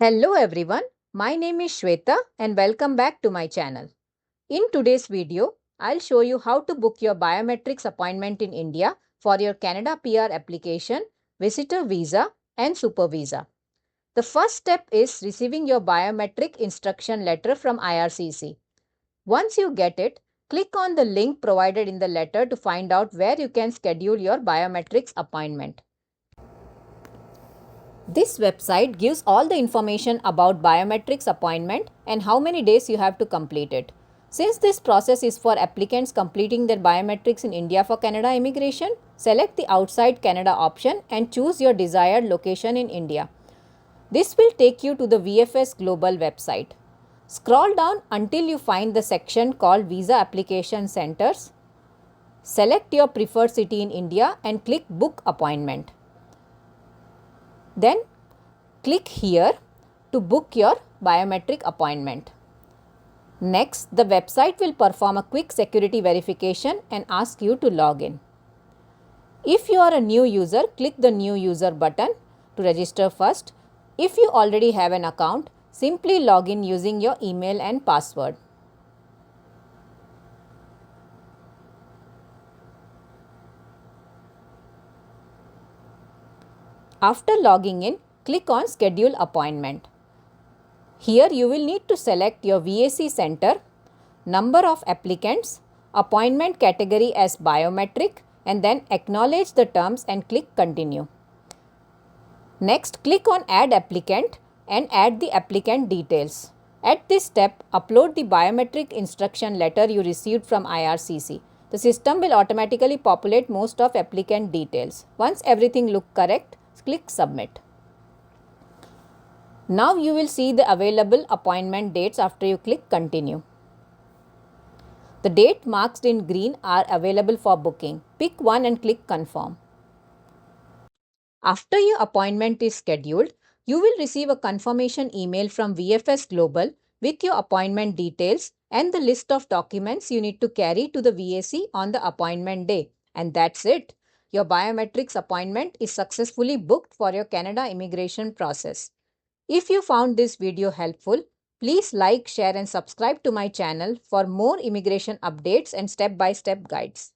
Hello everyone, my name is Shweta and welcome back to my channel. In today's video, I'll show you how to book your biometrics appointment in India for your Canada PR application, visitor visa and super visa. The first step is receiving your biometric instruction letter from IRCC. Once you get it, click on the link provided in the letter to find out where you can schedule your biometrics appointment. This website gives all the information about biometrics appointment and how many days you have to complete it. Since this process is for applicants completing their biometrics in India for Canada immigration, select the outside Canada option and choose your desired location in India. This will take you to the VFS Global website. Scroll down until you find the section called Visa Application Centers. Select your preferred city in India and click Book Appointment. Then click here to book your biometric appointment. Next, the website will perform a quick security verification and ask you to log in. If you are a new user, click the New User button to register first. If you already have an account, simply log in using your email and password. After logging in, click on Schedule Appointment. Here you will need to select your VAC center, number of applicants, appointment category as biometric and then acknowledge the terms and click Continue. Next, click on Add Applicant and add the applicant details. At this step, upload the biometric instruction letter you received from IRCC. The system will automatically populate most of applicant details. Once everything looks correct, click Submit. Now you will see the available appointment dates after you click Continue. The date marked in green are available for booking. Pick one and click Confirm. After your appointment is scheduled, you will receive a confirmation email from VFS Global with your appointment details and the list of documents you need to carry to the VAC on the appointment day. And that's it. Your biometrics appointment is successfully booked for your Canada immigration process. If you found this video helpful, please like, share and subscribe to my channel for more immigration updates and step-by-step guides.